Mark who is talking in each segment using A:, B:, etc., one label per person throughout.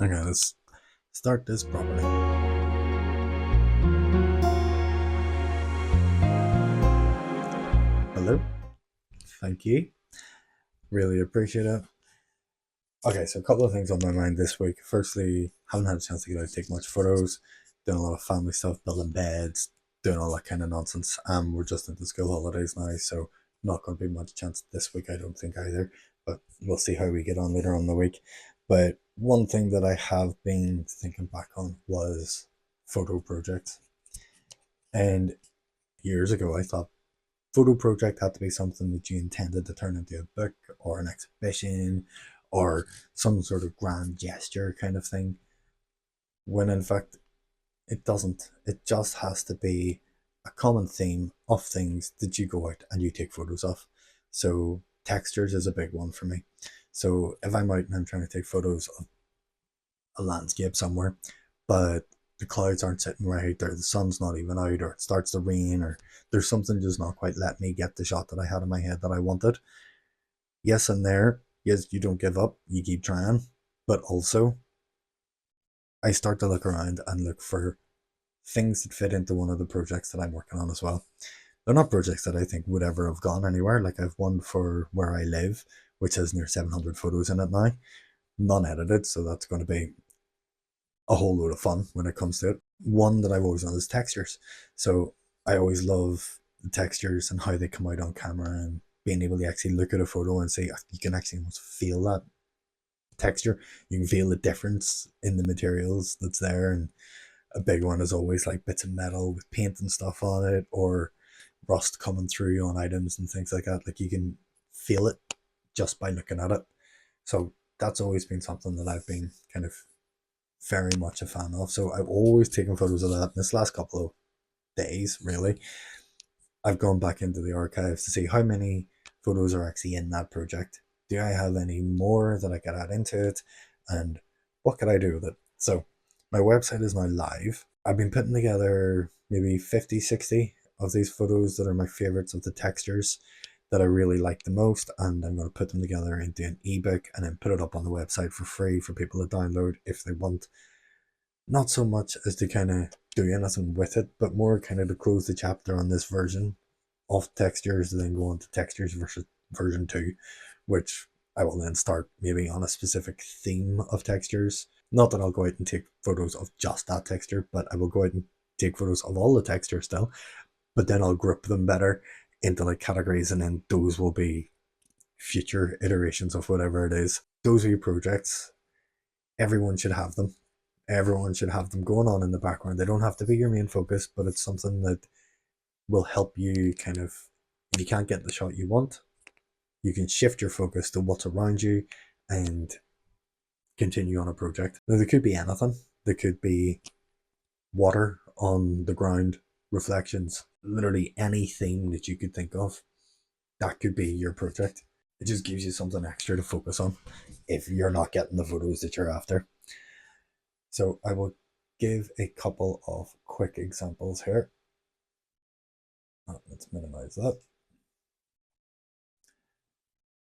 A: Okay, let's start this properly. Hello, thank you. Really appreciate it. Okay, so a couple of things on my mind this week. Firstly, haven't had a chance to get out and take much photos, doing a lot of family stuff, building beds, doing all that kind of nonsense. We're just into school holidays now, so not going to be much chance this week, I don't think either. But we'll see how we get on later on in the week. But one thing that I have been thinking back on was photo projects. And years ago, I thought photo project had to be something that you intended to turn into a book or an exhibition or some sort of grand gesture kind of thing, when in fact it doesn't. It just has to be a common theme of things that you go out and you take photos of. So textures is a big one for me. So if I'm out and I'm trying to take photos of a landscape somewhere, but the clouds aren't sitting right, or the sun's not even out, or it starts to rain, or there's something just not quite let me get the shot that I had in my head that I wanted. Yes, and there, yes, you don't give up, you keep trying, but also I start to look around and look for things that fit into one of the projects that I'm working on as well. They're not projects that I think would ever have gone anywhere. Like I've one for where I live, which has near 700 photos in it now, none edited, so that's going to be a whole load of fun when it comes to it. One that I've always done is textures. So I always love the textures and how they come out on camera, and being able to actually look at a photo and say you can actually almost feel that texture. You can feel the difference in the materials that's there. And a big one is always like bits of metal with paint and stuff on it, or rust coming through on items and things like that. Like you can feel it just by looking at it. So that's always been something that I've been kind of very much a fan of. So I've always taken photos of that. This last couple of days, really, I've gone back into the archives to see how many photos are actually in that project. Do I have any more that I could add into it? And what could I do with it? So my website is now live. I've been putting together maybe 50, 60 of these photos that are my favorites of the textures that I really like the most, and I'm going to put them together into an ebook and then put it up on the website for free for people to download if they want. Not so much as to kind of do anything with it, but more kind of to close the chapter on this version of textures and then go on to textures versus version 2, which I will then start maybe on a specific theme of textures. Not that I'll go out and take photos of just that texture, but I will go out and take photos of all the textures still, but then I'll group them better into like categories, and then those will be future iterations of whatever it is. Those are your projects. Everyone should have them. Everyone should have them going on in the background. They don't have to be your main focus, but it's something that will help you kind of, if you can't get the shot you want, you can shift your focus to what's around you and continue on a project. Now, there could be anything. There could be water on the ground, reflections, literally anything that you could think of. That could be your project. It just gives you something extra to focus on if you're not getting the photos that you're after. So I will give a couple of quick examples here. Let's minimize that.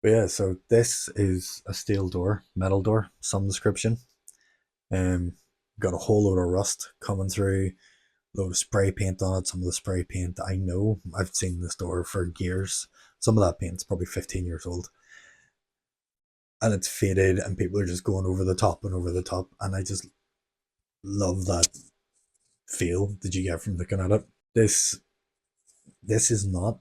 A: But yeah, so this is a steel door, metal door, some description. Um, got a whole load of rust coming through, load of spray paint on it. Some of the spray paint, I know, I've seen this door for years. Some of that paint's probably 15 years old. And it's faded, and people are just going over the top and over the top. And I just love that feel that you get from looking at it. This is not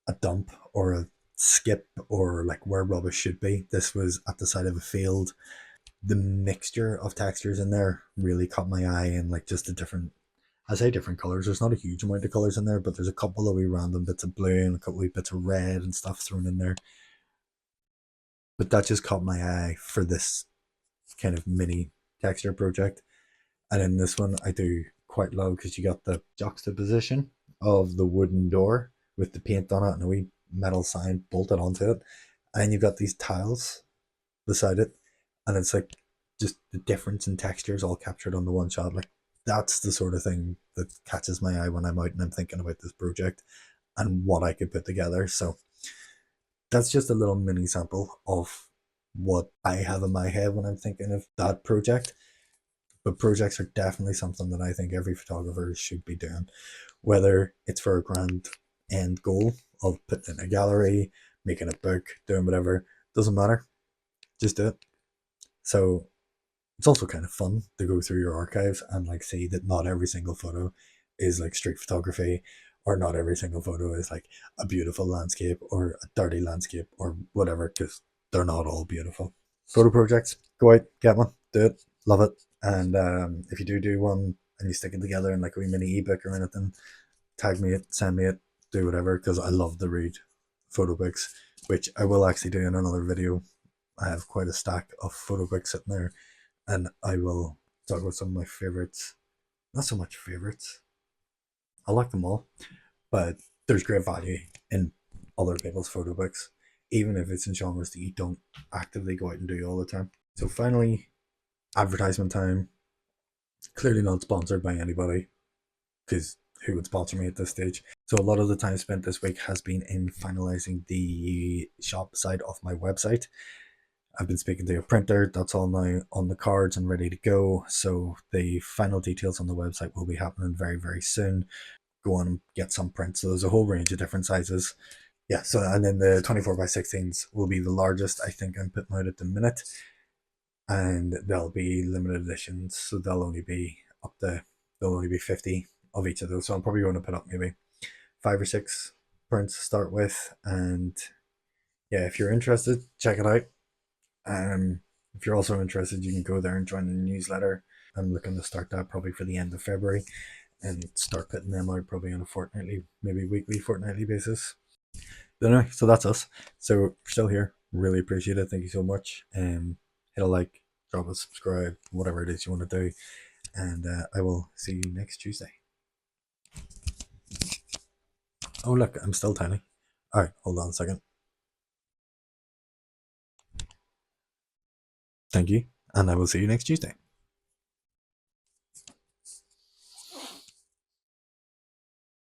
A: a dump or a skip or like where rubbish should be. This was at the side of a field. The mixture of textures in there really caught my eye, and like just the different, I say different colors. There's not a huge amount of colors in there, but there's a couple of wee random bits of blue and a couple of bits of red and stuff thrown in there. But that just caught my eye for this kind of mini texture project. And in this one, I do quite love because you got the juxtaposition of the wooden door with the paint on it and a wee metal sign bolted onto it. And you've got these tiles beside it. And it's like just the difference in textures all captured on the one shot. Like that's the sort of thing that catches my eye when I'm out and I'm thinking about this project and what I could put together. So that's just a little mini sample of what I have in my head when I'm thinking of that project. But projects are definitely something that I think every photographer should be doing, whether it's for a grand end goal of putting in a gallery, making a book, doing whatever, doesn't matter. Just do it. So it's also kind of fun to go through your archives and like see that not every single photo is like street photography, or not every single photo is like a beautiful landscape or a dirty landscape or whatever, because they're not all beautiful. Photo projects, go out, get one, do it, love it. And if you do one and you stick it together in like a wee mini ebook or anything, tag me it, send me it, do whatever, because I love to read photo books, which I will actually do in another video. I have quite a stack of photo books sitting there, and I will talk about some of my favorites. Not so much favorites. I like them all, but there's great value in other people's photo books, even if it's in genres that you don't actively go out and do all the time. So finally, advertisement time. Clearly not sponsored by anybody, because who would sponsor me at this stage? So a lot of the time spent this week has been in finalizing the shop side of my website. I've been speaking to a printer. That's all now on the cards and ready to go. So the final details on the website will be happening very, very soon. Go on and get some prints. So there's a whole range of different sizes. Yeah, so and then the 24 by 16s will be the largest I think I'm putting out at the minute. And they'll be limited editions. So they'll only be 50 of each of those. So I'm probably going to put up maybe 5 or 6 prints to start with. And yeah, if you're interested, check it out. If you're also interested, you can go there and join the newsletter. I'm looking to start that probably for the end of February and start putting them out probably on a fortnightly, maybe weekly, fortnightly basis. But anyway, so that's us. So we're still here. Really appreciate it. Thank you so much. Hit a like, drop a subscribe, whatever it is you want to do. And I will see you next Tuesday. Oh, look, I'm still tiny. All right, hold on a second. Thank you. And I will see you next Tuesday.